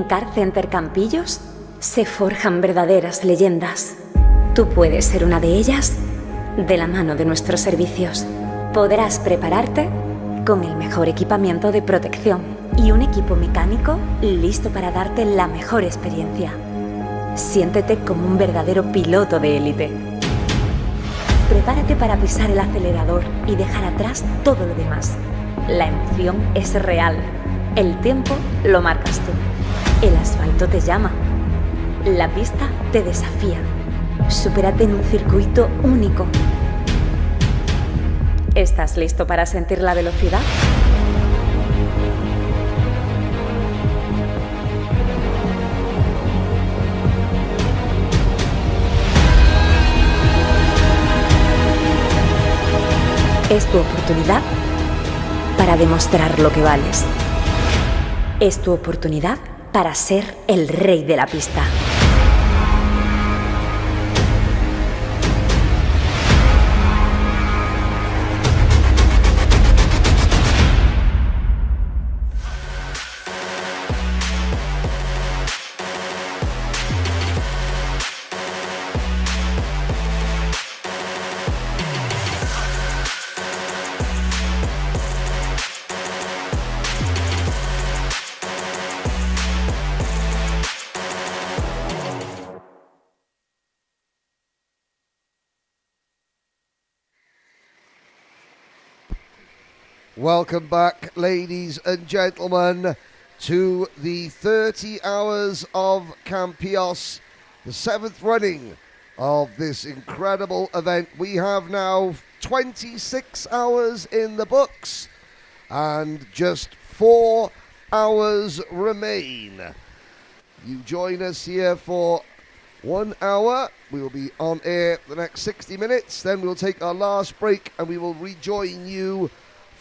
KartCenter Campillos se forjan verdaderas leyendas. Tú puedes ser una de ellas de la mano de nuestros servicios. Podrás prepararte con el mejor equipamiento de protección y un equipo mecánico listo para darte la mejor experiencia. Siéntete como un verdadero piloto de élite. Prepárate para pisar el acelerador y dejar atrás todo lo demás. La emoción es real. El tiempo lo marcas tú. El asfalto te llama. La pista te desafía. Supérate en un circuito único. ¿Estás listo para sentir la velocidad? Es tu oportunidad para demostrar lo que vales. Es tu oportunidad para ser el rey de la pista. Welcome back, ladies and gentlemen, to the 30 Hours of Campillos, the 7th running of this incredible event. We have now 26 hours in the books and just 4 hours remain. You join us here for 1 hour. We will be on air for the next 60 minutes. Then we'll take our last break and we will rejoin you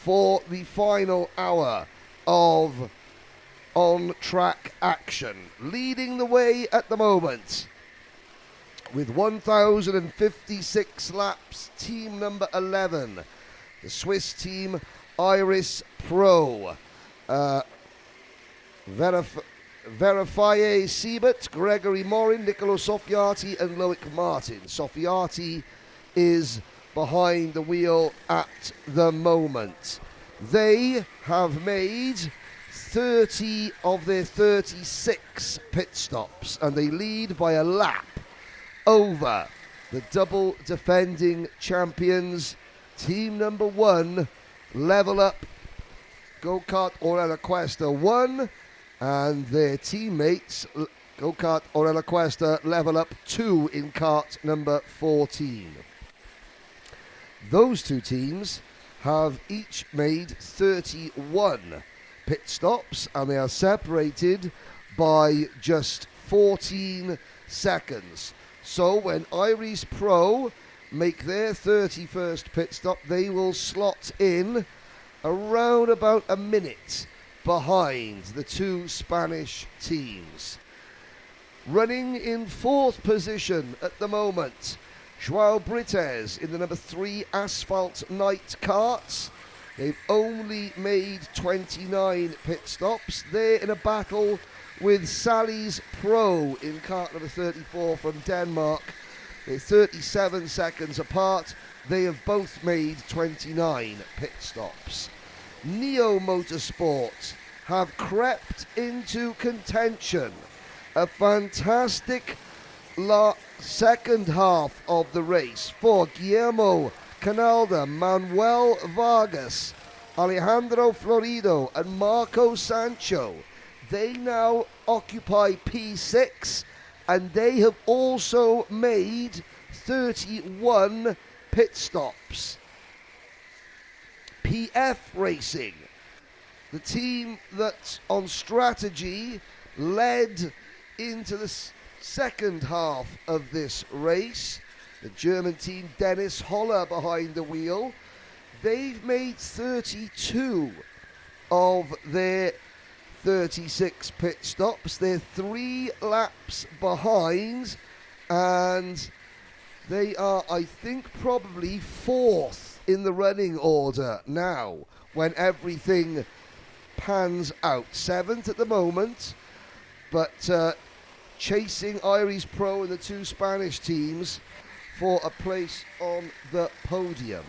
for the final hour of on-track action. Leading the way at the moment with 1,056 laps, team number 11, the Swiss team Iris Pro. Verifié Siebert, Gregory Morin, Nicolo Soffiati and Loic Martin. Soffiati is behind the wheel at the moment. They have made 30 of their 36 pit stops and they lead by a lap over the double defending champions. Team number 1, Level Up, Go-Kart Orella Cuesta 1, and their teammates, Go-Kart Orella Cuesta Level Up 2 in kart number 14. Those two teams have each made 31 pit stops and they are separated by just 14 seconds. So when Iris Pro make their 31st pit stop, they will slot in around about a minute behind the two Spanish teams. Running in 4th position at the moment, João Brites in the number 3 Asphalt Night Karts. They've only made 29 pit stops. They're in a battle with Sally's Pro in kart number 34 from Denmark. They're 37 seconds apart. They have both made 29 pit stops. Neo Motorsport have crept into contention. A fantastic second half of the race for Guillermo Canalda, Manuel Vargas, Alejandro Florido and Marco Sancho. They now occupy P6 and they have also made 31 pit stops. PF Racing, the team that's on strategy, led into the second half of this race. The German team, Dennis Holler behind the wheel. They've made 32 of their 36 pit stops. They're 3 laps behind and they are, I think, probably 4th in the running order now when everything pans out. 7th at the moment, but chasing Iris Pro and the two Spanish teams for a place on the podium.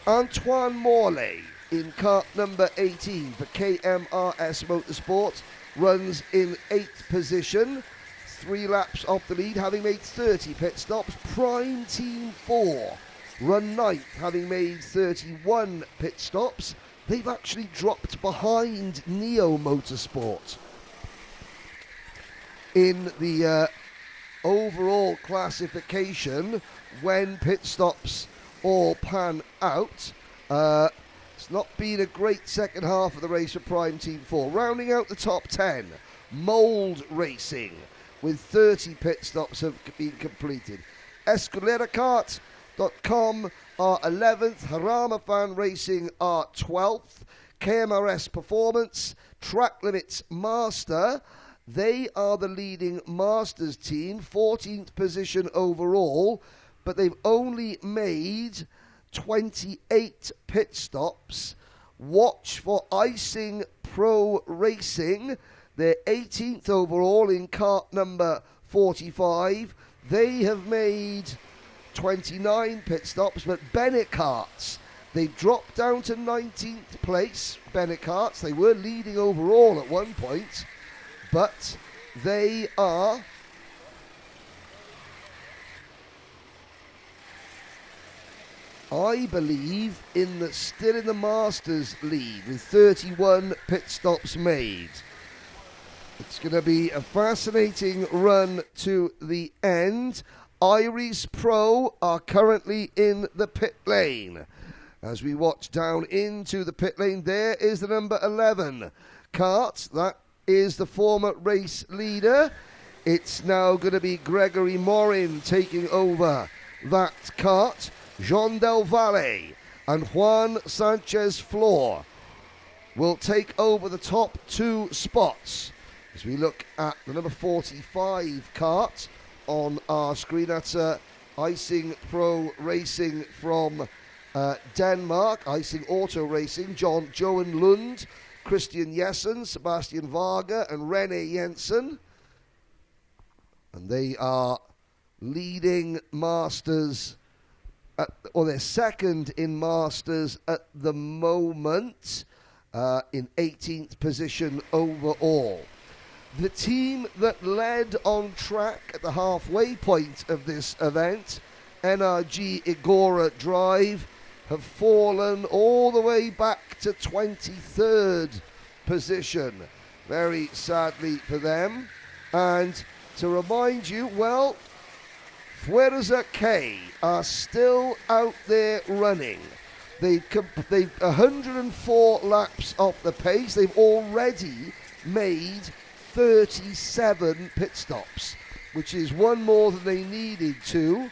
Antoine Morley in kart number 18 for KMRS Motorsport runs in 8th position, 3 laps off the lead, having made 30 pit stops. Prime Team 4 run 9th, having made 31 pit stops. They've actually dropped behind Neo Motorsport in the overall classification when pit stops all pan out. It's not been a great second half of the race for Prime Team 4. Rounding out the top 10, Mould Racing with 30 pit stops have been completed. EscaleraKart.com are 11th, Harama Fan Racing are 12th, KMRS Performance, Track Limits Master, they are the leading Masters team, 14th position overall, but they've only made 28 pit stops. Watch for Icing Pro Racing. They're 18th overall in kart number 45. They have made 29 pit stops, but Bennett Karts, they dropped down to 19th place. Bennett Karts, they were leading overall at one point, but they are I believe still in the Masters lead with 31 pit stops made. It's going to be a fascinating run to the end. Iris Pro are currently in the pit lane. As we watch down into the pit lane, there is the number 11 kart. That is the former race leader. It's now going to be Gregory Morin taking over that kart. Jean Del Valle and Juan Sanchez Flor will take over the top 2 spots. As we look at the number 45 kart on our screen, that's Icing Pro Racing from Denmark, Icing Auto Racing, Johan Lund, Christian Jessen, Sebastian Varga and Rene Jensen. And they are leading Masters, or they're second in Masters at the moment, in 18th position overall. The team that led on track at the halfway point of this event, NRG Igora Drive, have fallen all the way back to 23rd position. Very sadly for them. And to remind you, well, Fuerza K are still out there running. They've 104 laps off the pace. They've already made 37 pit stops, which is one more than they needed to.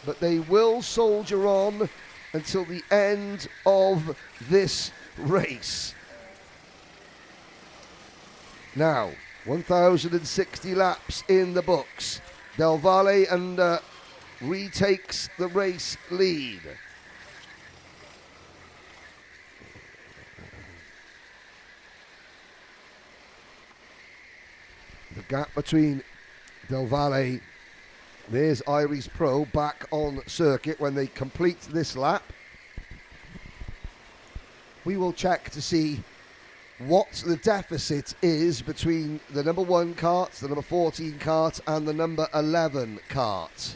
But they will soldier on until the end of this race. Now, 1,060 laps in the books. Del Valle and retakes the race lead. The gap between Del Valle, there's Iris Pro back on circuit when they complete this lap. We will check to see what the deficit is between the number 1 kart, the number 14 kart and the number 11 kart.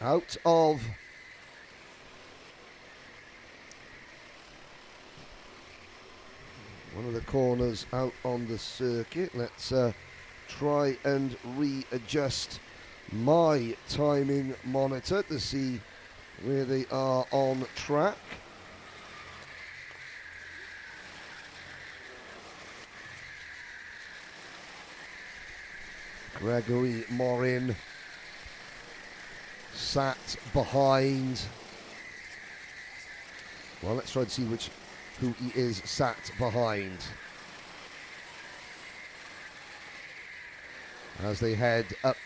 Out of one of the corners out on the circuit. Let's try and readjust my timing monitor to see where they are on track. Gregory Morin sat behind. Well, let's try and see who he is sat behind as they head up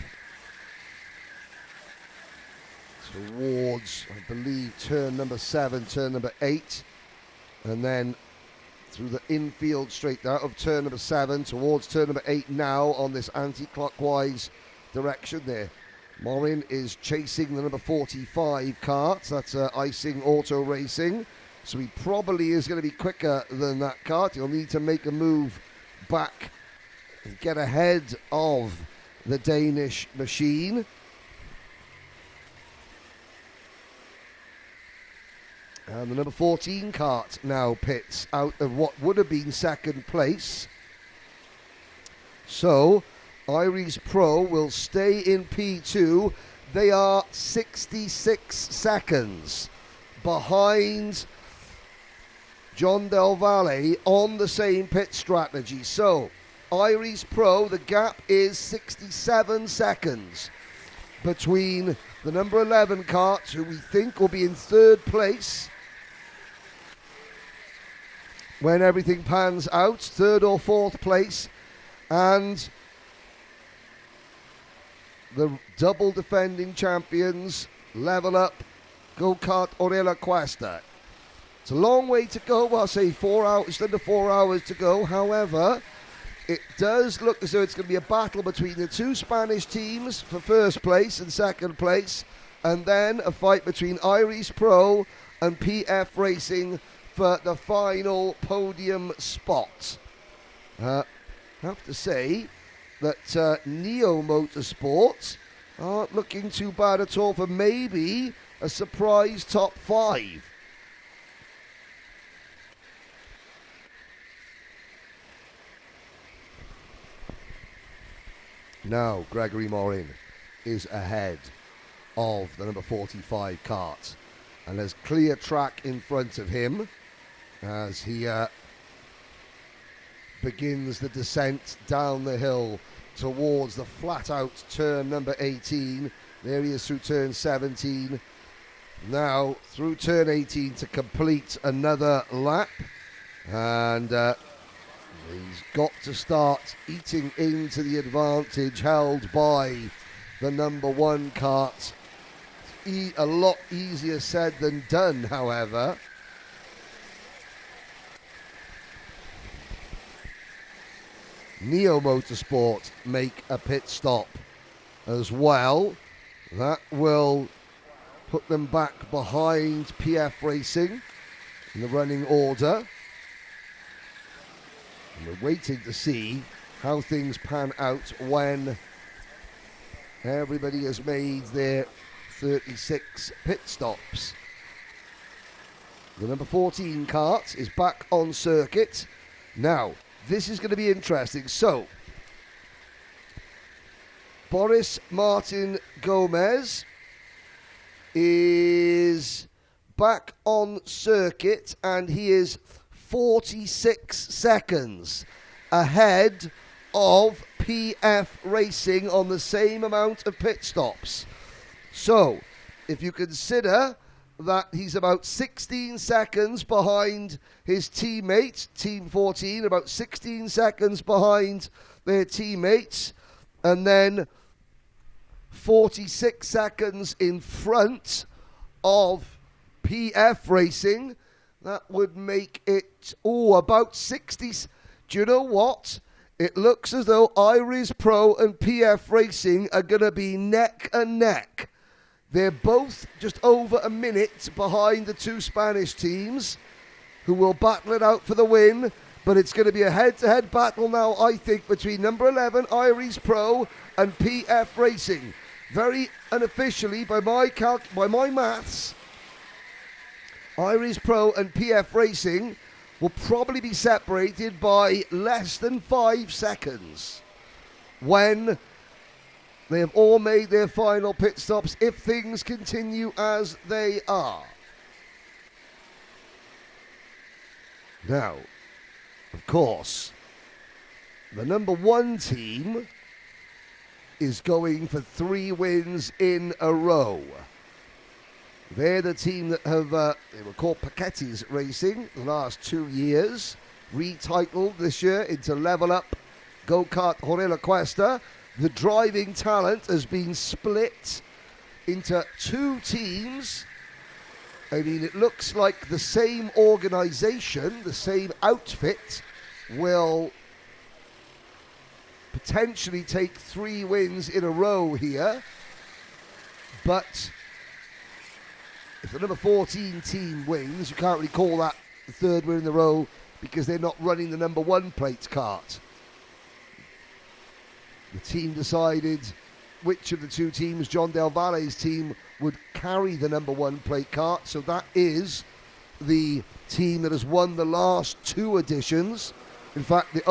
towards, I believe, turn number 7, turn number 8, and then through the infield straight out of turn number 7 towards turn number 8 now on this anti-clockwise direction there. Morin is chasing the number 45 kart. That's Icing Auto Racing. So he probably is going to be quicker than that kart. He'll need to make a move back and get ahead of the Danish machine. And the number 14 kart now pits out of what would have been second place. So Iris Pro will stay in P2. They are 66 seconds behind John Del Valle on the same pit strategy. So Iris Pro, the gap is 67 seconds between the number 11 kart, who we think will be in third place when everything pans out, third or fourth place, and the double defending champions, Level Up, Go Kart Orella Cuesta. It's a long way to go. Well, I'll say 4 hours, just under 4 hours to go. However, it does look as though it's going to be a battle between the two Spanish teams for first place and second place, and then a fight between Iris Pro and PF Racing for the final podium spot. I have to say that Neo Motorsports aren't looking too bad at all for maybe a surprise top 5. Now Gregory Morin is ahead of the number 45 kart, and there's clear track in front of him as he begins the descent down the hill towards the flat out turn number 18. There he is through turn 17. Now through turn 18 to complete another lap, and he's got to start eating into the advantage held by the number 1 kart. A lot easier said than done, however. Neo Motorsport make a pit stop as well. That will put them back behind PF Racing in the running order. And we're waiting to see how things pan out when everybody has made their 36 pit stops. The number 14 kart is back on circuit. Now, this is going to be interesting. So, Boris Martin Gomez is back on circuit, and he is 46 seconds ahead of PF Racing on the same amount of pit stops. So, if you consider that he's about 16 seconds behind his teammate, Team 14, about 16 seconds behind their teammates, and then 46 seconds in front of PF Racing, that would make it, about 60. Do you know what? It looks as though Iris Pro and PF Racing are going to be neck and neck. They're both just over a minute behind the two Spanish teams, who will battle it out for the win. But it's going to be a head-to-head battle now, I think, between number 11, Iris Pro, and PF Racing. Very unofficially, by my maths, Iris Pro and PF Racing will probably be separated by less than 5 seconds when they have all made their final pit stops, if things continue as they are. Now, of course, the number 1 team is going for 3 wins in a row. They're the team that have, they were called Paquettes Racing the last 2 years, retitled this year into Level Up Go Kart Orella Cuesta. The driving talent has been split into 2 teams I mean, it looks like the same organisation, the same outfit, will potentially take 3 wins in a row here. But if the number 14 team wins, you can't really call that the 3rd win in a row because they're not running the number 1 plate kart. The team decided which of the 2 teams, John Del Valle's team, would carry the number 1 plate kart. So that is the team that has won the last 2 editions. In fact, the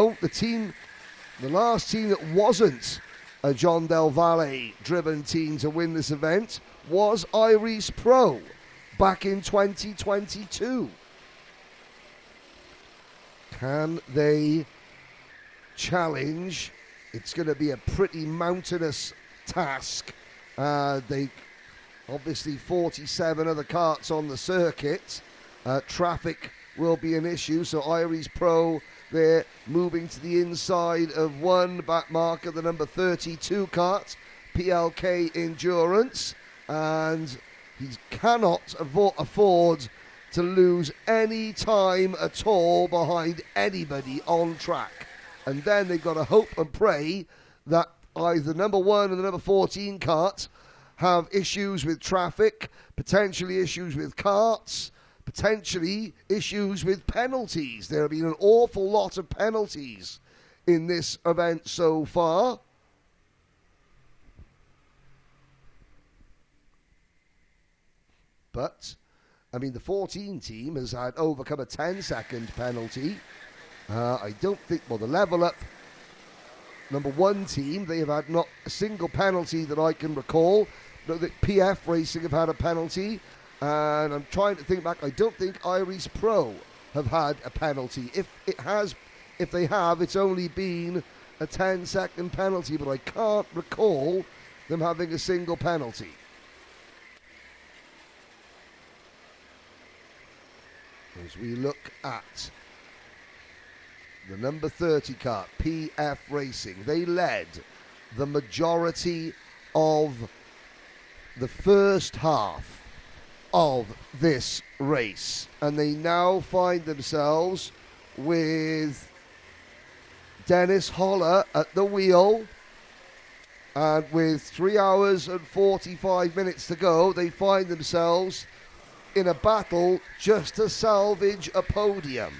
last team that wasn't a John Del Valle driven team to win this event was Iris Pro back in 2022. Can they challenge? It's going to be a pretty mountainous task. They obviously 47 other karts on the circuit. Traffic will be an issue, so Iris Pro, they're moving to the inside of 1 back marker, the number 32 kart, PLK Endurance, and he cannot afford to lose any time at all behind anybody on track. And then they've got to hope and pray that either number 1 and the number 14 kart have issues with traffic, potentially issues with karts, potentially issues with penalties. There have been an awful lot of penalties in this event so far. But, I mean, the 14 team has had overcome a 10-second penalty. I don't think, well, the level up number 1 team, they have had not a single penalty that I can recall. The PF Racing have had a penalty. And I'm trying to think back, I don't think Iris Pro have had a penalty. If they have, it's only been a 10-second penalty, but I can't recall them having a single penalty. As we look at the number 30 kart, PF Racing, they led the majority of the first half of this race, and they now find themselves with Dennis Holler at the wheel, and with 3 hours and 45 minutes to go, they find themselves in a battle just to salvage a podium.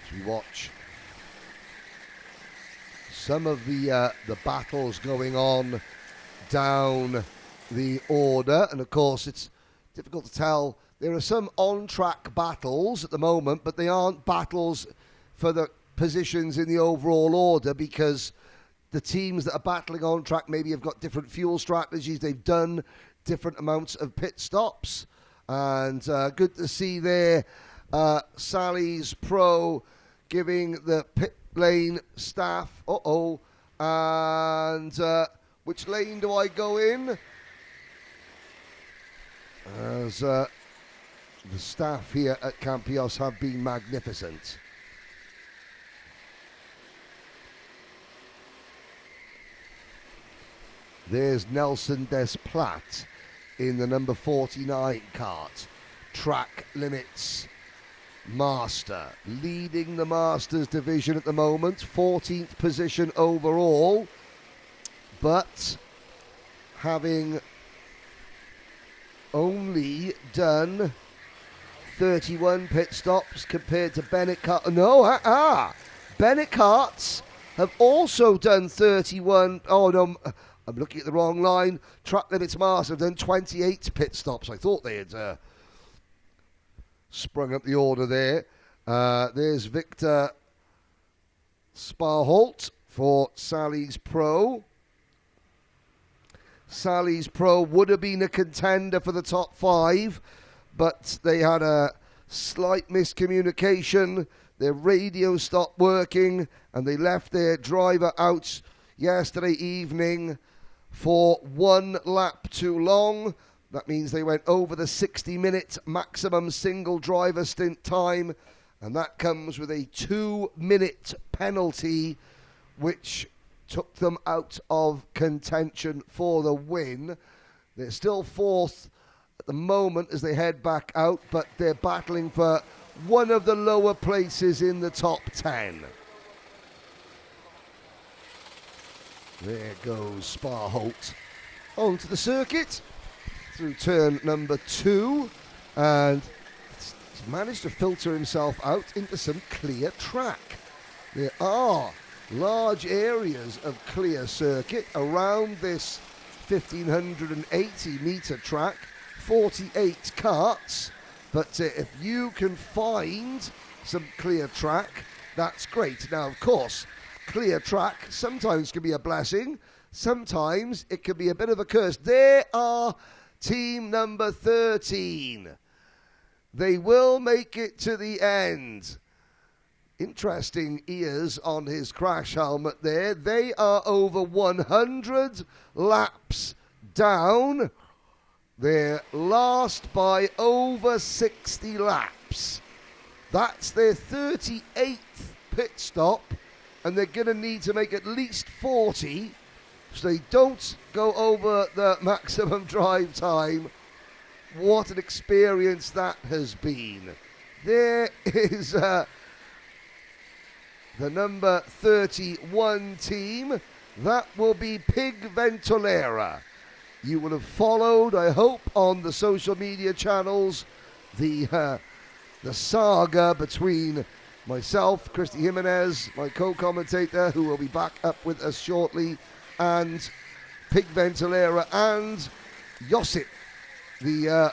As we watch some of the battles going on down the order, and of course it's difficult to tell. There are some on-track battles at the moment, but they aren't battles for the positions in the overall order, because the teams that are battling on track maybe have got different fuel strategies, they've done different amounts of pit stops, and good to see there Sally's Pro giving the pit lane staff, and which lane do I go in? As the staff here at Campillos have been magnificent. There's Nelson Desplat in the number 49 kart. Track Limits Master, leading the Masters division at the moment, 14th position overall, but having only done 31 pit stops compared to Bennett Kart. Bennett Karts have also done 31. Oh no, I'm looking at the wrong line. Track Limits Master have done 28 pit stops. I thought they had sprung up the order there. There's Victor Sparholt for Sally's Pro. Sally's Pro would have been a contender for the top 5, but they had a slight miscommunication. Their radio stopped working and they left their driver out yesterday evening for 1 lap too long. That means they went over the 60-minute maximum single driver stint time, and that comes with a 2-minute penalty, which took them out of contention for the win. They're still fourth at the moment as they head back out, but they're battling for one of the lower places in the top 10. There goes Spa-Holt onto the circuit through turn number 2, and he's managed to filter himself out into some clear track. There are large areas of clear circuit around this 1580 metre track, 48 karts, but if you can find some clear track, that's great. Now, of course, clear track sometimes can be a blessing, sometimes it can be a bit of a curse. There are team number 13. They will make it to the end. Interesting ears on his crash helmet there. They are over 100 laps down. They're last by over 60 laps. That's their 38th pit stop, and they're going to need to make at least 40 so they don't go over the maximum drive time. What an experience that has been. There is the number 31 team. That will be Pig Ventolera. You will have followed, I hope, on the social media channels the saga between myself, Christy Jimenez, my co-commentator, who will be back up with us shortly, and Pig Ventolera and Josip, the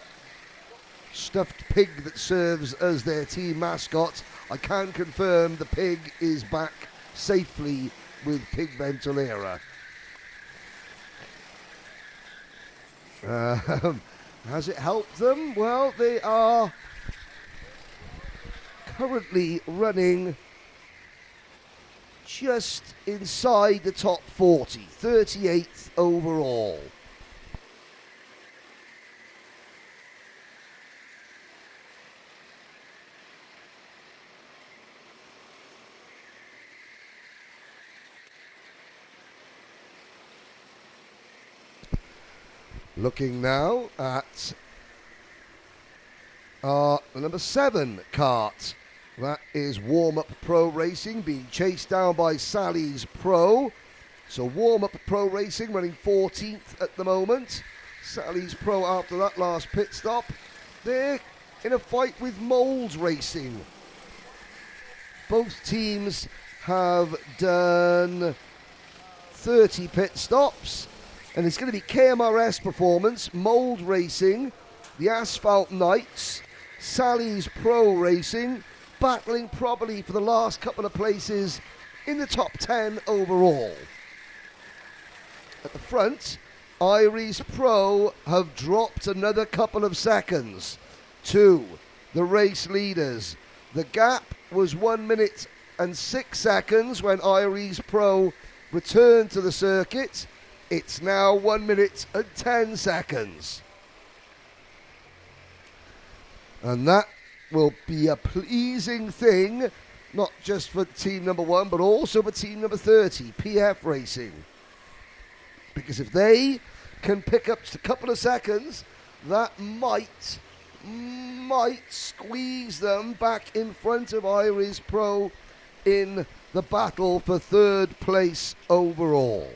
stuffed pig that serves as their team mascot. I can confirm the pig is back safely with Pig Ventolera. Has it helped them? Well, they are currently running just inside the top 40, 38th overall. Looking now at the number 7 kart. That is Warm-Up Pro Racing, being chased down by Sally's Pro. So Warm-Up Pro Racing running 14th at the moment. Sally's Pro after that last pit stop. They're in a fight with Moles Racing. Both teams have done 30 pit stops. And it's going to be KMRS Performance, Mold Racing, the Asphalt Knights, Sally's Pro Racing, battling probably for the last couple of places in the top 10 overall. At the front, Iris Pro have dropped another couple of seconds to the race leaders. The gap was 1 minute and 6 seconds when Iris Pro returned to the circuit. It's now 1 minute and 10 seconds. And that will be a pleasing thing, not just for team number 1, but also for team number 30, PF Racing. Because if they can pick up just a couple of seconds, that might squeeze them back in front of Iris Pro in the battle for 3rd place overall.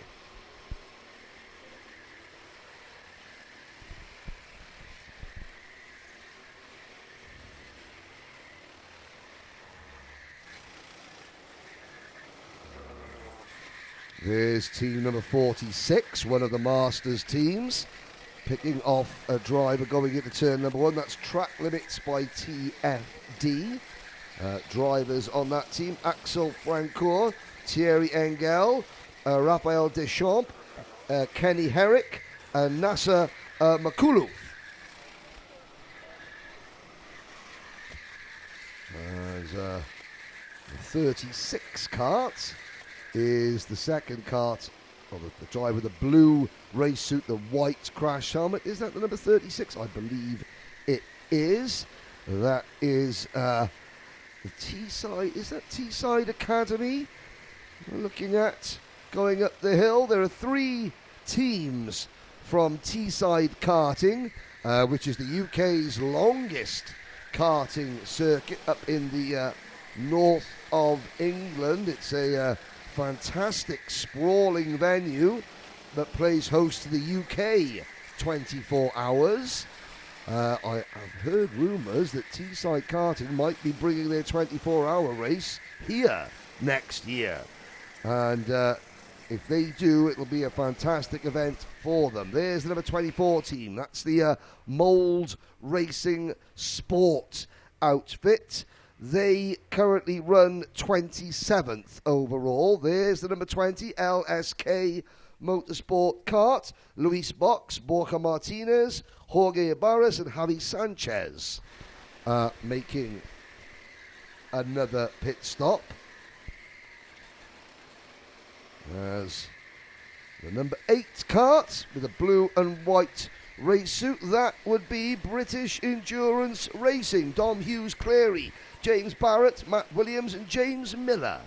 There's team number 46, one of the Masters teams, picking off a driver going into turn number 1. That's Track Limits by TFD. Drivers on that team: Axel Francoeur, Thierry Engel, Raphael Deschamps, Kenny Herrick, and Nasser Makulu. There's 36 karts. Is the second kart the driver with the blue race suit, the white crash helmet. Is that the number 36? I believe it is. That is the Teesside. Is that Teesside Academy? We're looking at going up the hill. There are 3 teams from Teesside Karting, which is the UK's longest karting circuit up in the north of England. It's a fantastic sprawling venue that plays host to the UK 24 hours. I have heard rumours that Teesside Karting might be bringing their 24-hour race here next year. And if they do, it will be a fantastic event for them. There's the number 24 team. That's the Mould Racing Sport outfit. They currently run 27th overall. There's the number 20, LSK Motorsport Kart. Luis Box, Borja Martinez, Jorge Ibarras and Javi Sanchez making another pit stop. As the number 8 kart with a blue and white race suit, that would be British Endurance Racing. Dom Hughes Cleary, James Barrett, Matt Williams and James Miller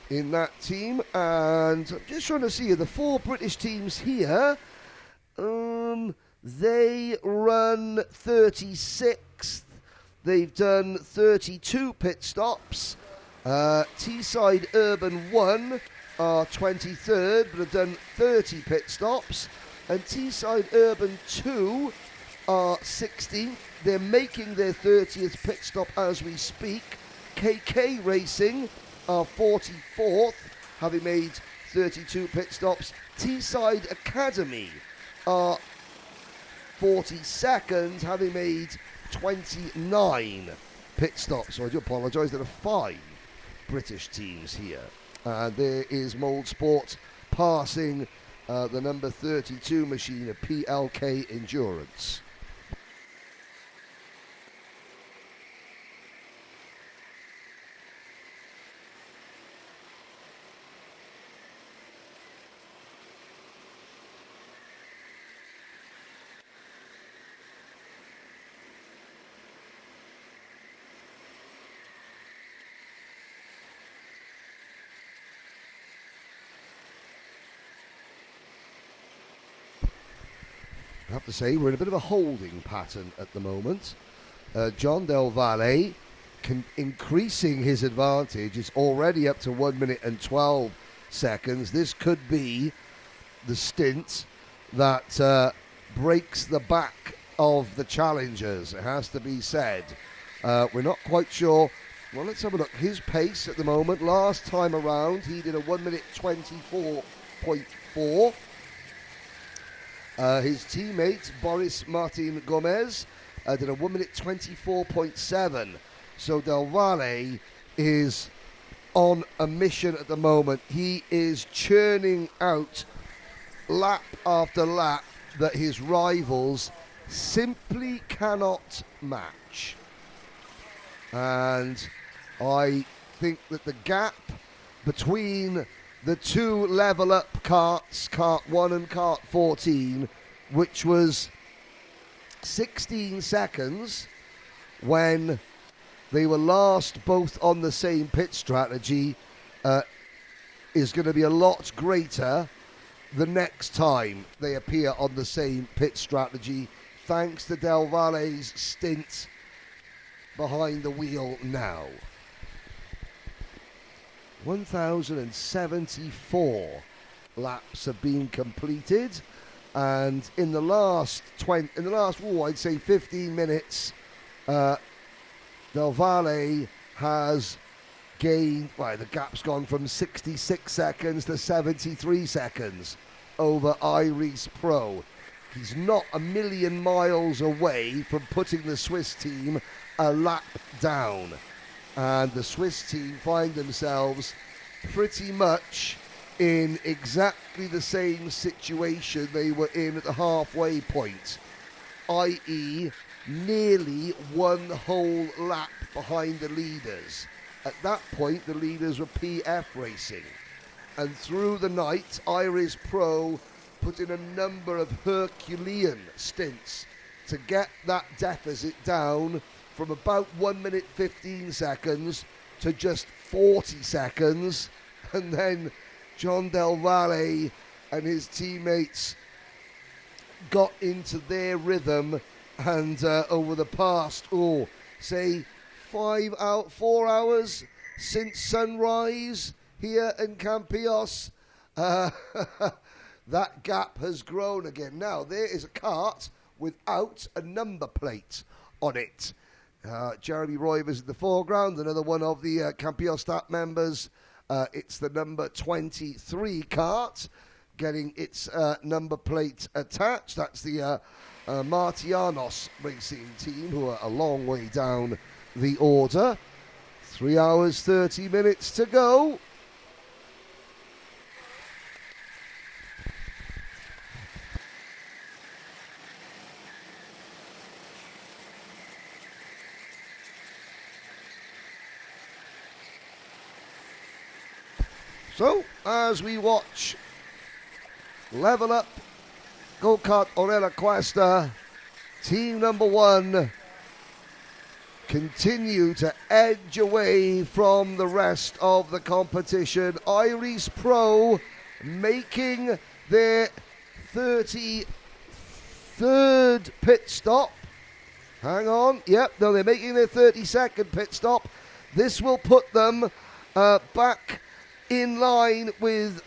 in that team. And I'm just trying to see the 4 British teams here. They run 36th. They've done 32 pit stops. Teesside Urban 1 are 23rd, but have done 30 pit stops. And Teesside Urban 2 are 16th. They're making their 30th pit stop as we speak. KK Racing are 44th, having made 32 pit stops. Teesside Academy are 42nd, having made 29 pit stops. So I do apologise, there are 5 British teams here. There is Mould Sport passing the number 32 machine of PLK Endurance. I have to say, we're in a bit of a holding pattern at the moment. John Del Valle increasing his advantage. Is already up to 1 minute and 12 seconds. This could be the stint that breaks the back of the challengers, it has to be said. We're not quite sure. Well, let's have a look. His pace at the moment, last time around, he did a 1 minute 24.4. His teammate, Boris Martin Gomez, did a 1 minute 24.7. So Del Valle is on a mission at the moment. He is churning out lap after lap that his rivals simply cannot match. And I think that the gap between the 2 level up karts, Kart 1 and Kart 14, which was 16 seconds when they were last both on the same pit strategy, is going to be a lot greater the next time they appear on the same pit strategy, thanks to Del Valle's stint behind the wheel now. 1,074 laps have been completed, and in the last I'd say 15 minutes, Del Valle has gained. Well, the gap's gone from 66 seconds to 73 seconds over Iris Pro. He's not a million miles away from putting the Swiss team a lap down. And the Swiss team find themselves pretty much in exactly the same situation they were in at the halfway point, i.e. nearly 1 whole lap behind the leaders. At that point, the leaders were PF Racing. and through the night, Iris Pro put in a number of Herculean stints to get that deficit down from about 1 minute 15 seconds to just 40 seconds. And then John Del Valle and his teammates got into their rhythm, and over the past, 4 hours since sunrise here in Campillos, that gap has grown again. Now, there is a kart without a number plate on it. Jeremy Roivers in the foreground, another one of the Campillos staff members. It's the number 23 kart getting its number plate attached. That's the Martianos racing team, who are a long way down the order. 3 hours, 30 minutes to go. So, as we watch Level Up Go-Kart Orella Cuesta, team number 1 continue to edge away from the rest of the competition. Iris Pro making their 33rd pit stop. Hang on. Yep, no, they're making their 32nd pit stop. This will put them back in line with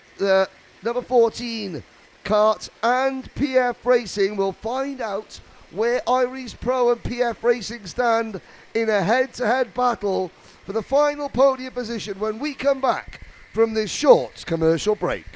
number 14 kart and PF Racing. We'll find out where Iris Pro and PF Racing stand in a head-to-head battle for the final podium position when we come back from this short commercial break.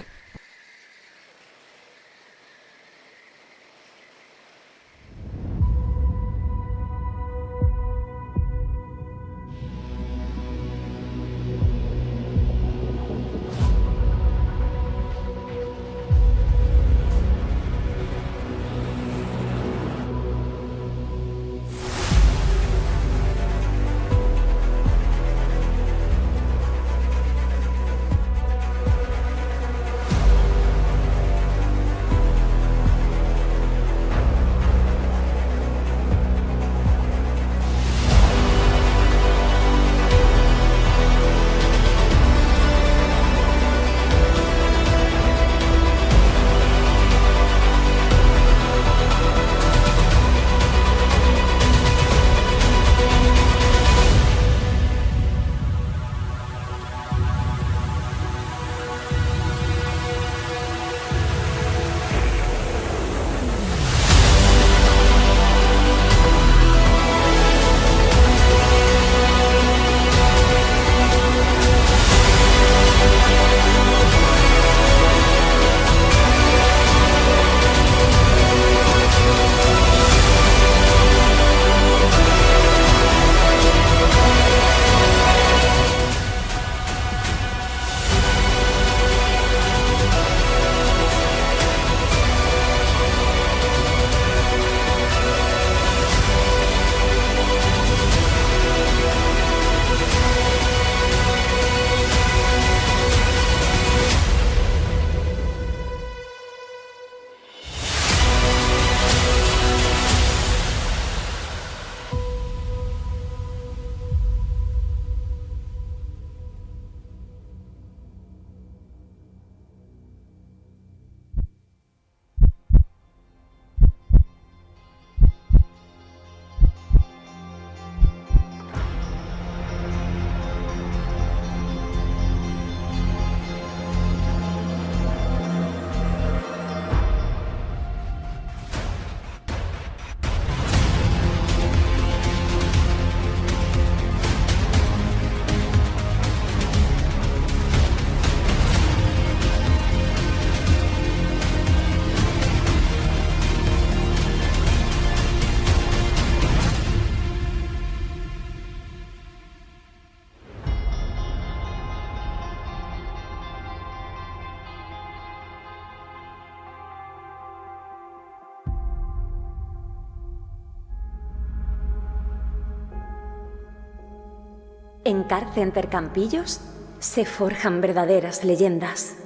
En KartCenter Campillos se forjan verdaderas leyendas.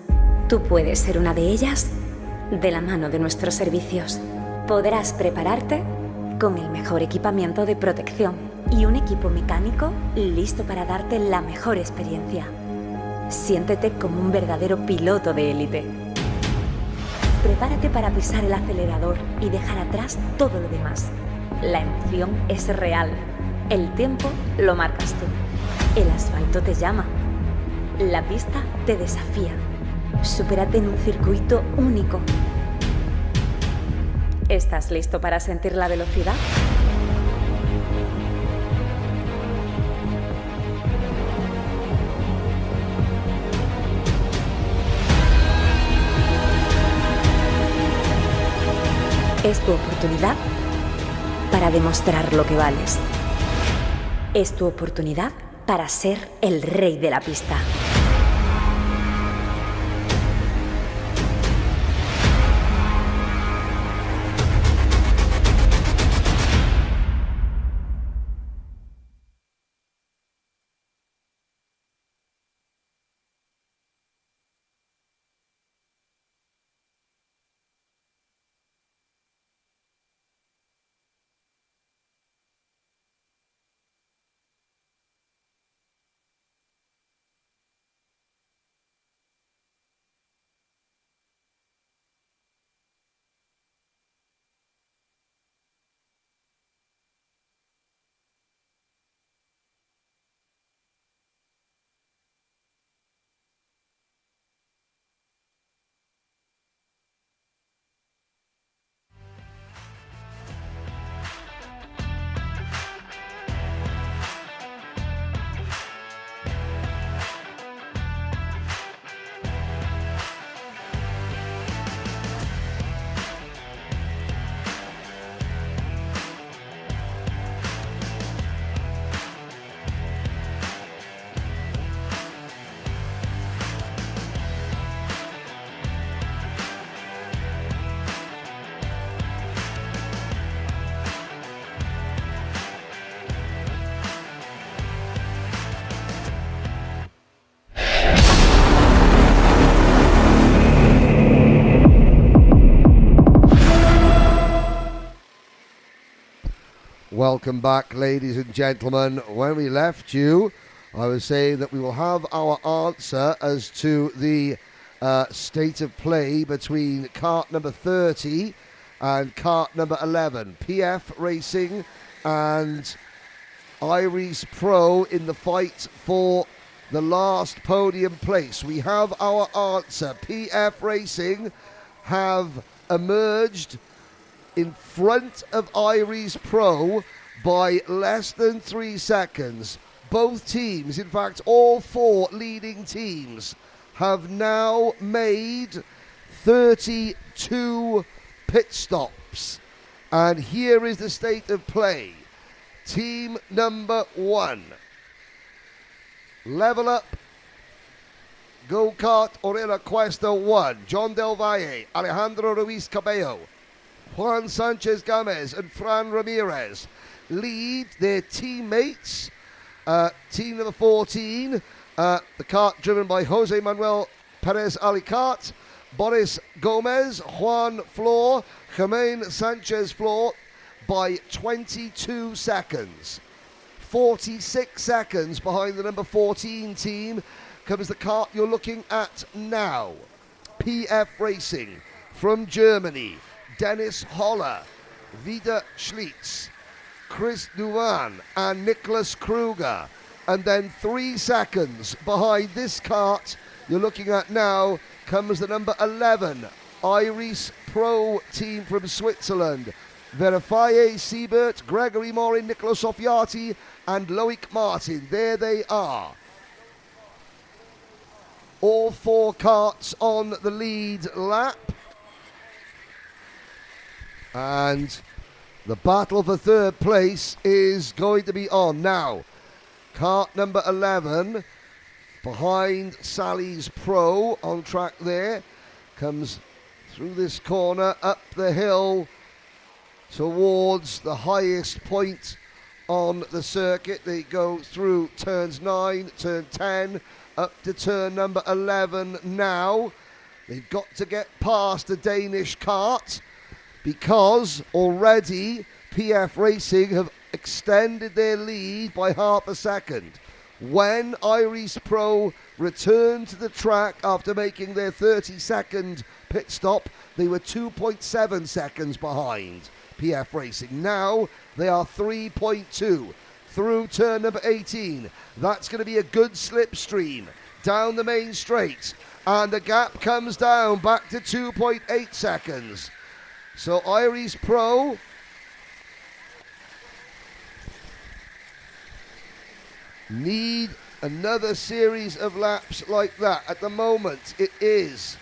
Tú puedes ser una de ellas de la mano de nuestros servicios. Podrás prepararte con el mejor equipamiento de protección y un equipo mecánico listo para darte la mejor experiencia. Siéntete como un verdadero piloto de élite. Prepárate para pisar el acelerador y dejar atrás todo lo demás. La emoción es real. El tiempo lo marcas tú. El asfalto te llama. La pista te desafía. Supérate en un circuito único. ¿Estás listo para sentir la velocidad? Es tu oportunidad para demostrar lo que vales. Es tu oportunidad para ser el rey de la pista. Welcome back, ladies and gentlemen. When we left you, I was saying that we will have our answer as to the state of play between kart number 30 and kart number 11. PF Racing and Iris Pro in the fight for the last podium place. We have our answer. PF Racing have emerged in front of Iris Pro by less than 3 seconds. Both teams, in fact all four leading teams, have now made 32 pit stops. And here is the state of play. Team number 1, Level Up Go-Kart Orilla Cuesta 1, John Del Valle, Alejandro Ruiz Cabello, Juan Sanchez Gomez and Fran Ramirez lead their teammates. Team number 14, the kart driven by Jose Manuel Perez Alicart, Boris Gomez, Juan Flor, Jermaine Sanchez Flor by 22 seconds. 46 seconds behind the number 14 team comes the kart you're looking at now. PF Racing from Germany. Dennis Holler, Vida Schlitz, Chris Duvan and Nicholas Kruger. And then 3 seconds behind this kart you're looking at now comes the number 11 Iris Pro team from Switzerland. Verifaye Siebert, Gregory Morin, Nicolas Soffiati and Loic Martin. There they are. All 4 karts on the lead lap. And the battle for third place is going to be on now. Kart number 11 behind Sally's Pro on track there. Comes through this corner, up the hill towards the highest point on the circuit. They go through turns 9, turn 10, up to turn number 11 now. They've got to get past the Danish kart because already PF Racing have extended their lead by half a second. When Iris Pro returned to the track after making their 30-second pit stop, they were 2.7 seconds behind PF Racing. Now they are 3.2 through turn number 18. That's going to be a good slipstream down the main straight. And the gap comes down back to 2.8 seconds. So Iris Pro need another series of laps like that. At the moment, it is,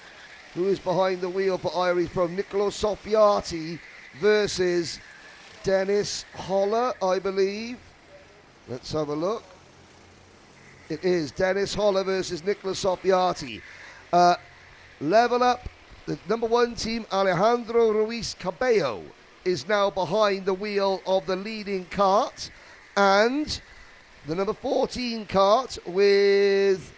who is behind the wheel for Iris Pro? Nicolo Soffiati versus Dennis Holler, I believe. Let's have a look. It is Dennis Holler versus Nicolo Soffiati. Level up, the number 1 team, Alejandro Ruiz Cabello, is now behind the wheel of the leading kart. And the number 14 kart with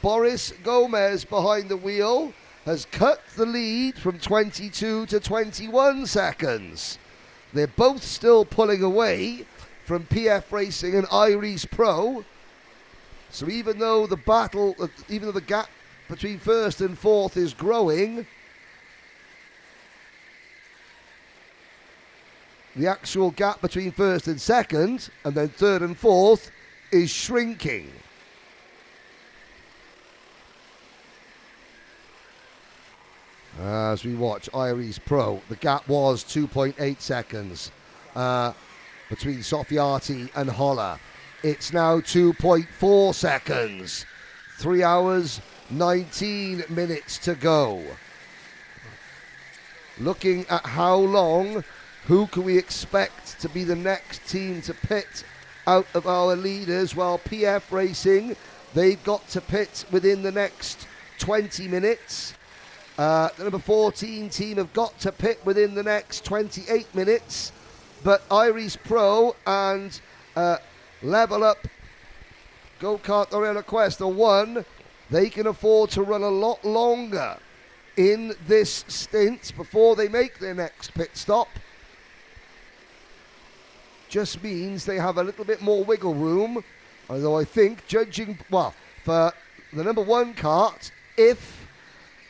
Boris Gomez behind the wheel has cut the lead from 22 to 21 seconds. They're both still pulling away from PF Racing and Iris Pro. So even though the gap between first and fourth is growing, the actual gap between first and second, and then third and fourth, is shrinking. As we watch Iris Pro, the gap was 2.8 seconds between Soffiati and Holler. It's now 2.4 seconds. 3 hours, 19 minutes to go. Looking at how long, who can we expect to be the next team to pit out of our leaders? Well, PF Racing, they've got to pit within the next 20 minutes. The number 14 team have got to pit within the next 28 minutes. But Iris Pro and Level Up Go-Kart Arena Quest are 1. They can afford to run a lot longer in this stint before they make their next pit stop. Just means they have a little bit more wiggle room. Although I think, judging, well, for the number 1 kart, if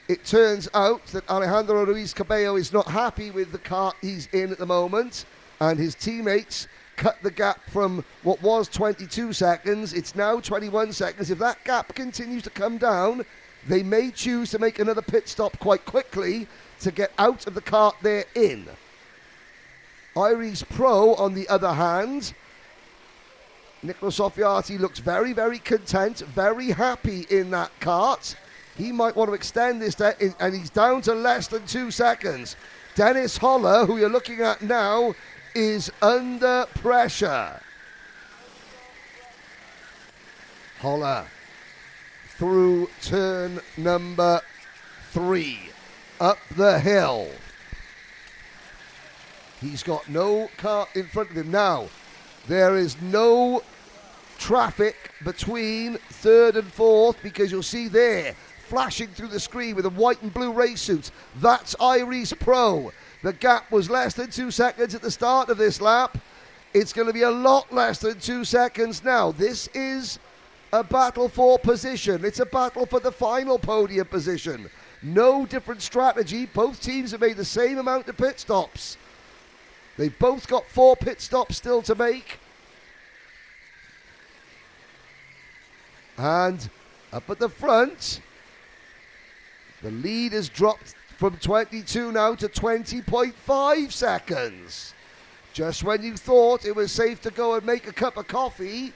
it turns out that Alejandro Ruiz Cabello is not happy with the kart he's in at the moment, and his teammates cut the gap from what was 22 seconds, it's now 21 seconds. If that gap continues to come down, they may choose to make another pit stop quite quickly to get out of the kart they're in. Iris Pro, on the other hand, Nicolo Soffiati looks very, very content, very happy in that kart. He might want to extend this, and he's down to less than 2 seconds. Dennis Holler, who you're looking at now, is under pressure. Holler through turn number 3, up the hill. He's got no car in front of him now. There is no traffic between third and fourth, because you'll see there, flashing through the screen with a white and blue race suit, that's Iris Pro. The gap was less than 2 seconds at the start of this lap. It's going to be a lot less than 2 seconds now. This is a battle for position. It's a battle for the final podium position. No different strategy. Both teams have made the same amount of pit stops. They've both got 4 pit stops still to make. And up at the front, the lead has dropped from 22 now to 20.5 seconds. Just when you thought it was safe to go and make a cup of coffee,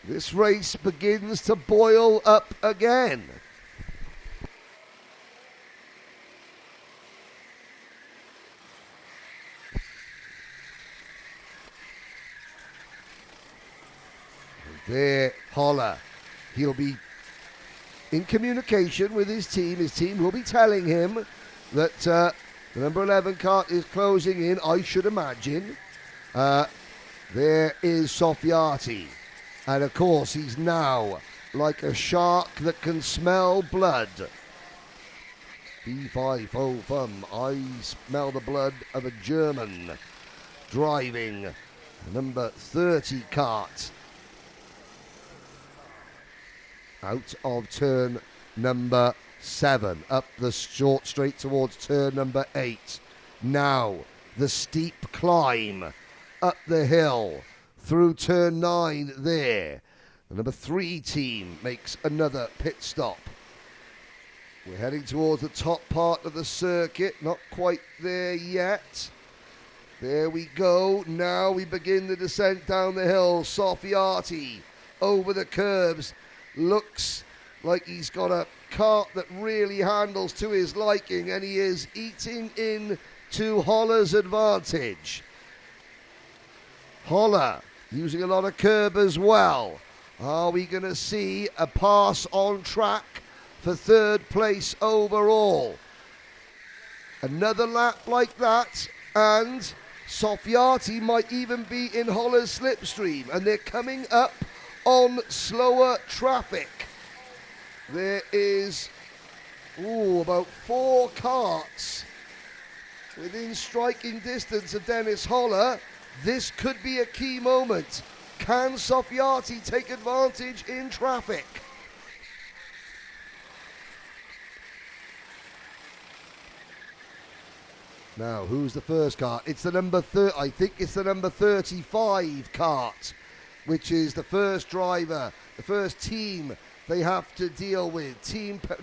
this race begins to boil up again. There, Holler. He'll be in communication with his team. His team will be telling him that the number 11 kart is closing in, I should imagine. There is Soffiati. And of course, he's now like a shark that can smell blood. Fee-fi, fo-fum, I smell the blood of a German driving number 30 kart. Out of turn number 7, up the short straight towards turn number 8. Now the steep climb up the hill through turn 9 there. The number 3 team makes another pit stop. We're heading towards the top part of the circuit, not quite there yet. There we go. Now we begin the descent down the hill. Soffiati over the curbs. Looks like he's got a kart that really handles to his liking, and he is eating into Holler's advantage. Holler using a lot of curb as well. Are we going to see a pass on track for third place overall? Another lap like that, and Soffiati might even be in Holler's slipstream, and they're coming up on slower traffic. There is about 4 karts within striking distance of Dennis Holler. This could be a key moment. Can Soffiati take advantage in traffic? Now, who's the first kart? It's the number I think it's the number 35 kart, which is the first driver, the first team they have to deal with.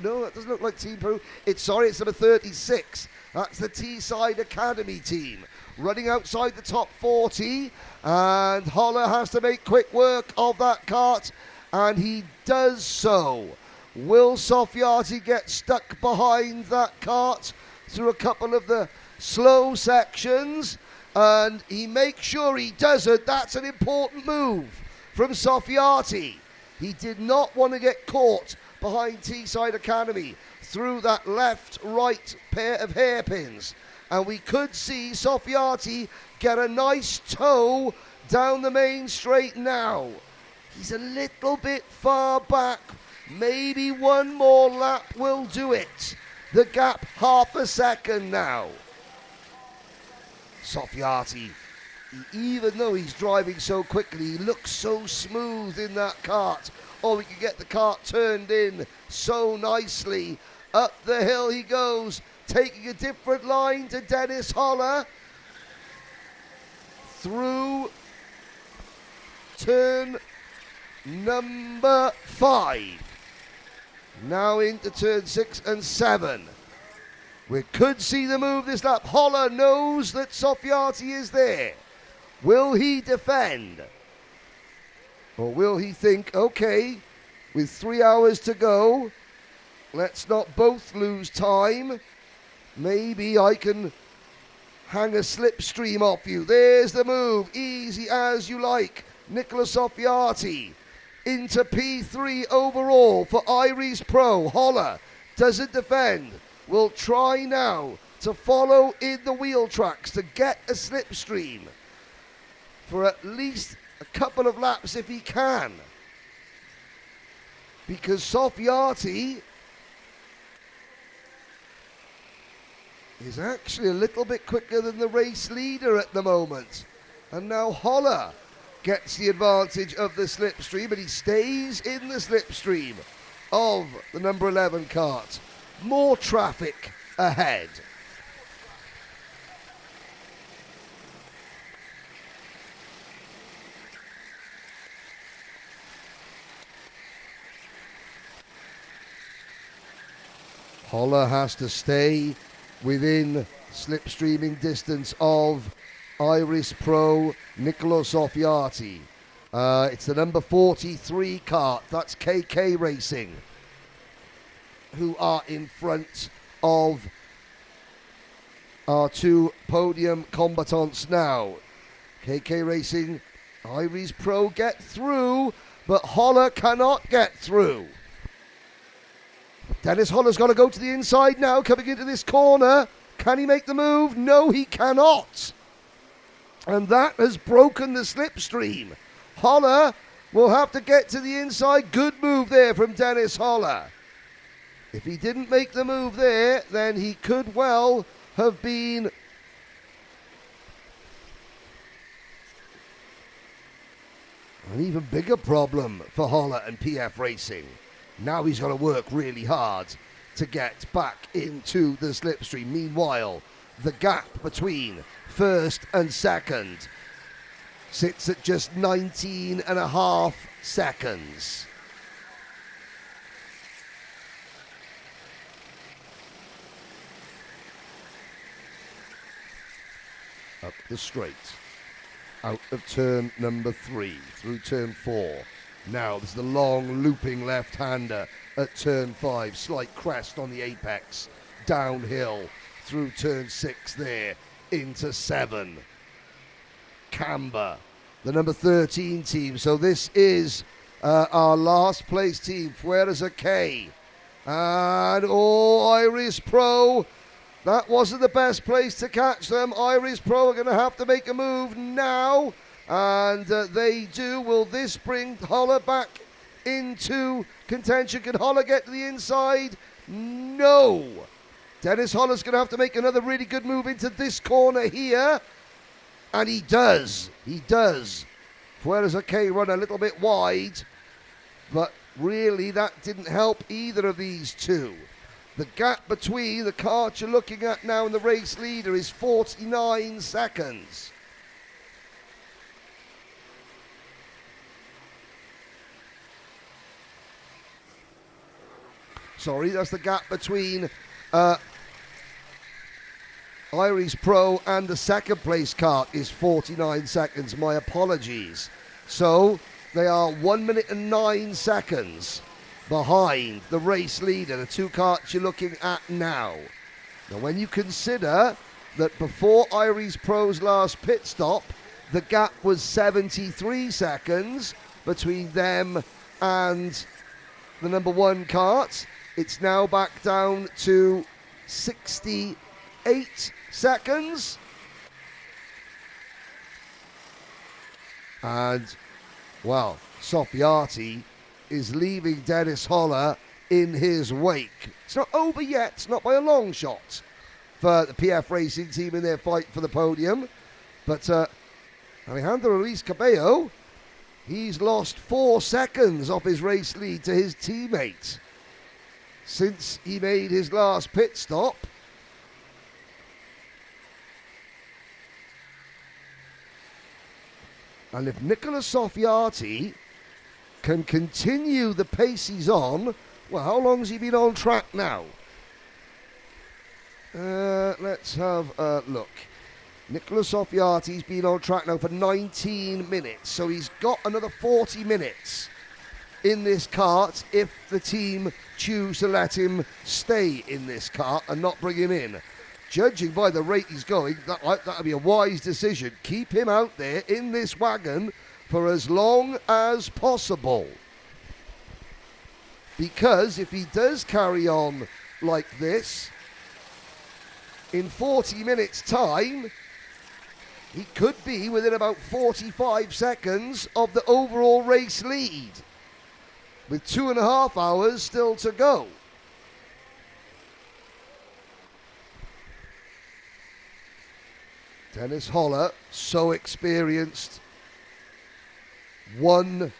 No, that doesn't look like Team Peru. It's number 36. That's the Teesside Academy team. Running outside the top 40, and Holler has to make quick work of that kart, and he does so. Will Soffiati get stuck behind that kart through a couple of the slow sections? And he makes sure he doesn't. That's an important move from Soffiati. He did not want to get caught behind Teesside Academy through that left-right pair of hairpins. And we could see Soffiati get a nice toe down the main straight now. He's a little bit far back. Maybe one more lap will do it. The gap half a second now. Soffiati, even though he's driving so quickly, he looks so smooth in that kart. Oh, he can get the kart turned in so nicely. Up the hill he goes, taking a different line to Dennis Holler. Through turn number 5. Now into turn 6 and 7. We could see the move this lap. Holler knows that Soffiati is there. Will he defend? Or will he think, okay, with 3 hours to go, let's not both lose time. Maybe I can hang a slipstream off you. There's the move, easy as you like. Nicola Soffiati into P3 overall for Iris Pro. Holler doesn't defend. Will try now to follow in the wheel tracks to get a slipstream for at least a couple of laps if he can. Because Soffiati is actually a little bit quicker than the race leader at the moment. And now Holler gets the advantage of the slipstream, and he stays in the slipstream of the number 11 kart. More traffic ahead. Holler has to stay within slipstreaming distance of Iris Pro Nicola Soffiati. It's the number 43 kart, that's KK Racing, who are in front of our 2 podium combatants now. KK Racing, Iris Pro get through, but Holler cannot get through. Dennis Holler's got to go to the inside now, coming into this corner. Can he make the move? No, he cannot. And that has broken the slipstream. Holler will have to get to the inside. Good move there from Dennis Holler. If he didn't make the move there, then he could well have been an even bigger problem for Holler and PF Racing. Now he's got to work really hard to get back into the slipstream. Meanwhile, the gap between first and second sits at just 19.5 seconds. Up the straight, out of turn number 3, through turn 4. Now there's the long looping left-hander at turn 5, slight crest on the apex, downhill through turn 6 there, into 7. Camber, the number 13 team. So this is our last place team, Fueras K. And Iris Pro, that wasn't the best place to catch them. Iris Pro are going to have to make a move now. And they do. Will this bring Holler back into contention? Can Holler get to the inside? No. Dennis Holler's going to have to make another really good move into this corner here. And he does. He does. Fueras K run a little bit wide. But really that didn't help either of these two. The gap between the kart you're looking at now and the race leader is 49 seconds. Sorry, that's the gap between Iris Pro and the second place kart is 49 seconds. My apologies. So they are 1 minute and 9 seconds behind the race leader, the two karts you're looking at now. Now, when you consider that before Iris Pro's last pit stop, the gap was 73 seconds between them and the number 1 kart, it's now back down to 68 seconds. And, well, Sofiati is leaving Dennis Holler in his wake. It's not over yet, it's not by a long shot for the PF Racing team in their fight for the podium. But Alejandro Luis Cabello, he's lost 4 seconds off his race lead to his teammate since he made his last pit stop. And if Nicolas Sofiati can continue the pace he's on, well, how long has he been on track now? Let's have a look. Nicolas Sofiati's been on track now for 19 minutes, so he's got another 40 minutes in this kart if the team choose to let him stay in this kart and not bring him in. Judging by the rate he's going, that would be a wise decision. Keep him out there in this wagon for as long as possible. Because if he does carry on like this, in 40 minutes' time, he could be within about 45 seconds of the overall race lead, with 2.5 hours still to go. Dennis Holler, so experienced, was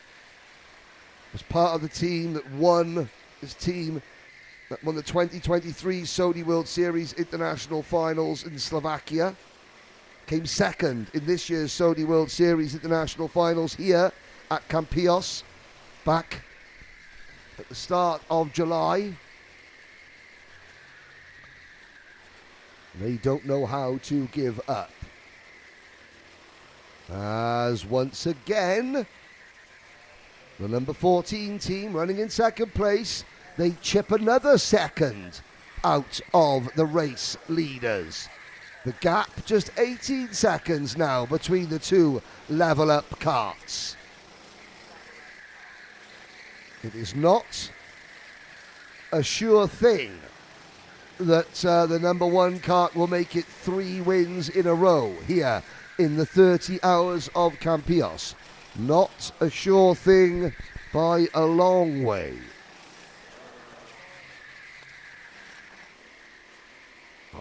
part of the team that won the 2023 Sony World Series International Finals in Slovakia. Came second in this year's Sony World Series International Finals here at Campillos back at the start of July. They don't know how to give up. As once again, the number 14 team running in second place, they chip another second out of the race leaders. The gap just 18 seconds now between the two level up karts. It is not a sure thing that the number 1 kart will make it 3 wins in a row here in the 30 hours of Campillos. Not a sure thing by a long way.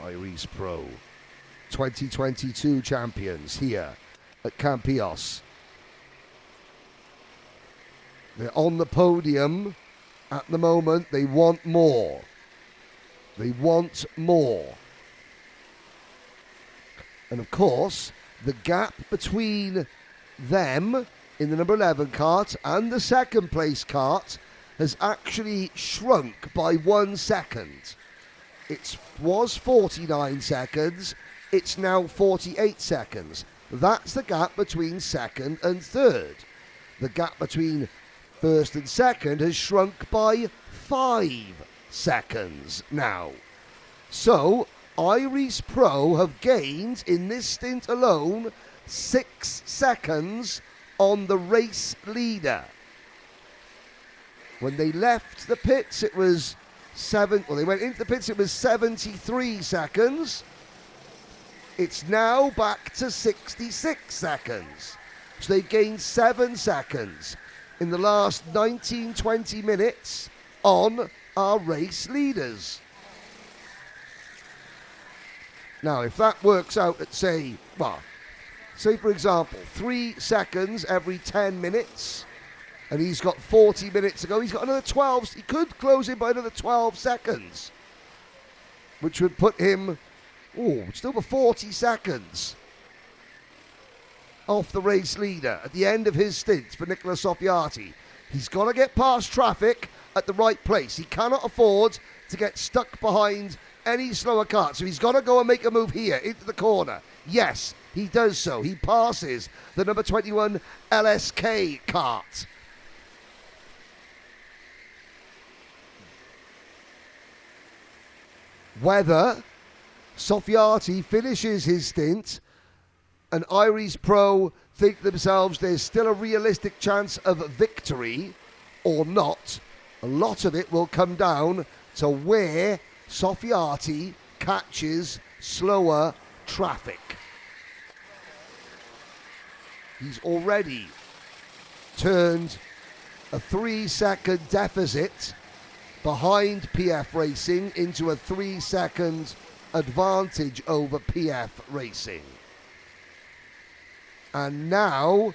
Iris Pro 2022 champions here at Campillos. They're on the podium at the moment. They want more. They want more. And of course, the gap between them in the number 11 kart and the second place kart has actually shrunk by 1 second. It was 49 seconds, it's now 48 seconds. That's the gap between second and third. The gap between first and second has shrunk by 5 seconds now. So, Iris Pro have gained, in this stint alone, 6 seconds on the race leader. When they left the pits, it was they went into the pits, it was 73 seconds. It's now back to 66 seconds. So they've gained 7 seconds in the last 19-20 minutes on our race leaders. Now, if that works out at, say for example, 3 seconds every 10 minutes, and he's got 40 minutes to go, he's got another 12, he could close in by another 12 seconds, which would put him, just over 40 seconds off the race leader at the end of his stint for Nicola Soffiati. He's got to get past traffic at the right place. He cannot afford to get stuck behind any slower kart, so he's got to go and make a move here into the corner. Yes, he does so. He passes the number 21 LSK kart. Whether Soffiati finishes his stint and Iris Pro think to themselves there's still a realistic chance of victory or not, a lot of it will come down to where Soffiati catches slower traffic. He's already turned a 3-second deficit behind PF Racing into a 3-second advantage over PF Racing. And now,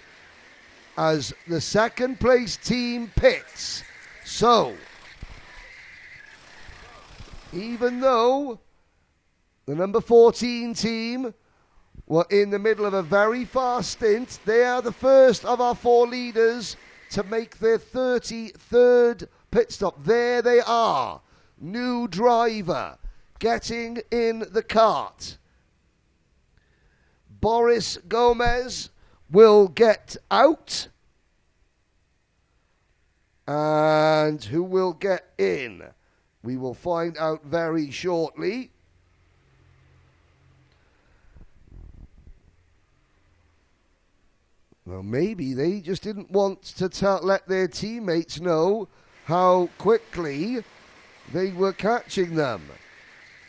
as the second place team pits, so even though the number 14 team were in the middle of a very fast stint, they are the first of our 4 leaders to make their 33rd pit stop. There they are. New driver getting in the kart. Boris Gomez will get out. And who will get in? We will find out very shortly. Well, maybe they just didn't want to let their teammates know how quickly they were catching them.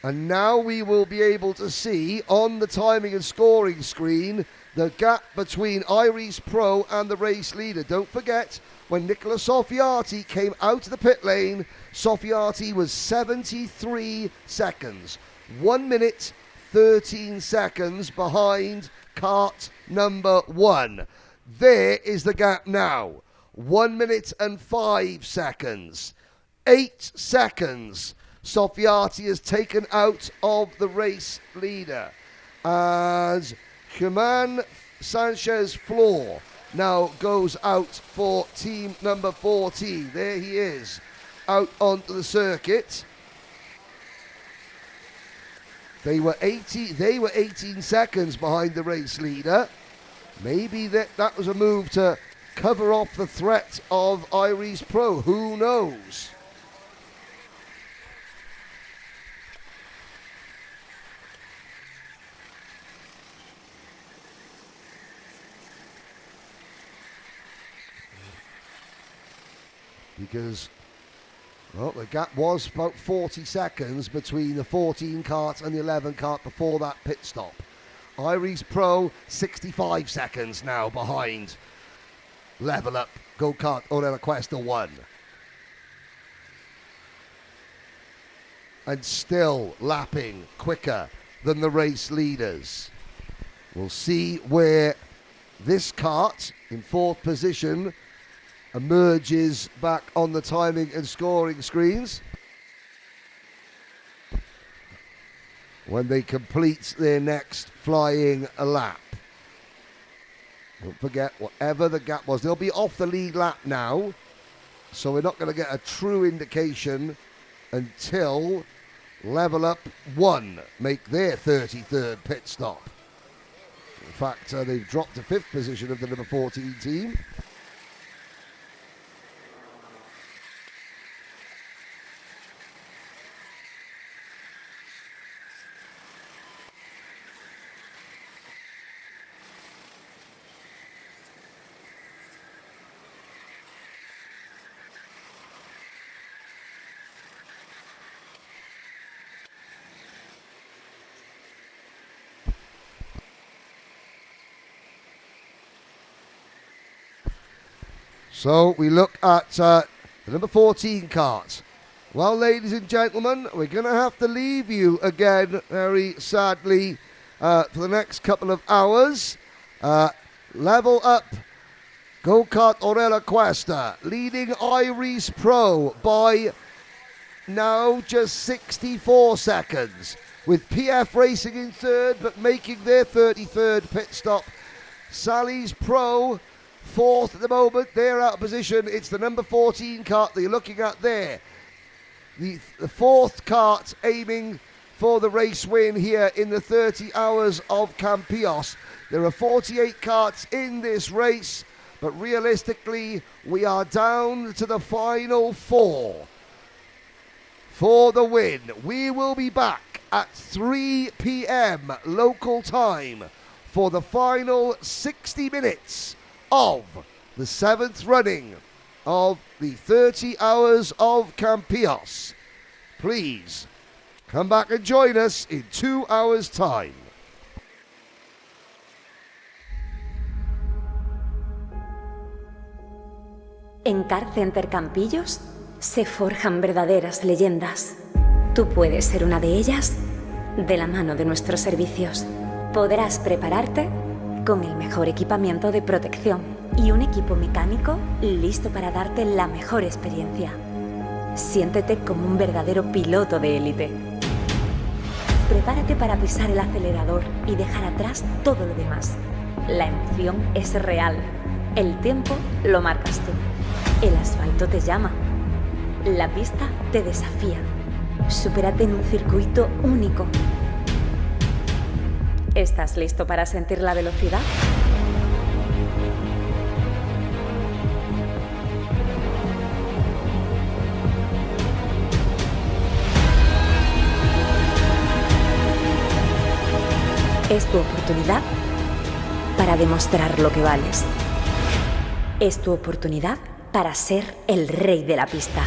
And now we will be able to see on the timing and scoring screen the gap between Iris Pro and the race leader. Don't forget, when Nicola Soffiati came out of the pit lane, Soffiati was 73 seconds. 1 minute, 13 seconds behind kart number 1. There is the gap now. 1 minute and 5 seconds. 8 seconds. Soffiati is taken out of the race leader. As German Sanchez Flor now goes out for team number 14. There he is, out onto the circuit. They were 18 seconds behind the race leader. Maybe that was a move to cover off the threat of Iris Pro. Who knows? Because, well, the gap was about 40 seconds between the 14 kart and the 11 kart before that pit stop. Iris Pro, 65 seconds now behind level up go-kart organiza 1. And still lapping quicker than the race leaders. We'll see where this kart in 4th position emerges back on the timing and scoring screens when they complete their next flying lap. Don't forget, whatever the gap was, they'll be off the lead lap now, so we're not going to get a true indication until Level Up 1 make their 33rd pit stop. In fact, they've dropped to 5th position of the number 14 team. So we look at the number 14 kart. Well, ladies and gentlemen, we're going to have to leave you again, very sadly, for the next couple of hours. Level Up Go-Kart Organiza leading Iris Pro by now just 64 seconds, with PF Racing in 3rd, but making their 33rd pit stop. Sally's Pro 4th at the moment. They're out of position. It's the number 14 kart that you're looking at there. The 4th kart aiming for the race win here in the 30 hours of Campillos. There are 48 karts in this race, but realistically, we are down to the final 4 for the win. We will be back at 3 p.m. local time for the final 60 minutes of the 7th running of the 30 hours of Campillos. Please come back and join us in 2 hours' time. En KartCenter Campillos se forjan verdaderas leyendas. Tú puedes ser una de ellas de la mano de nuestros servicios. Podrás prepararte con el mejor equipamiento de protección y un equipo mecánico listo para darte la mejor experiencia. Siéntete como un verdadero piloto de élite. Prepárate para pisar el acelerador y dejar atrás todo lo demás. La emoción es real. El tiempo lo marcas tú. El asfalto te llama. La pista te desafía. Supérate en un circuito único. ¿Estás listo para sentir la velocidad? Es tu oportunidad para demostrar lo que vales. Es tu oportunidad para ser el rey de la pista.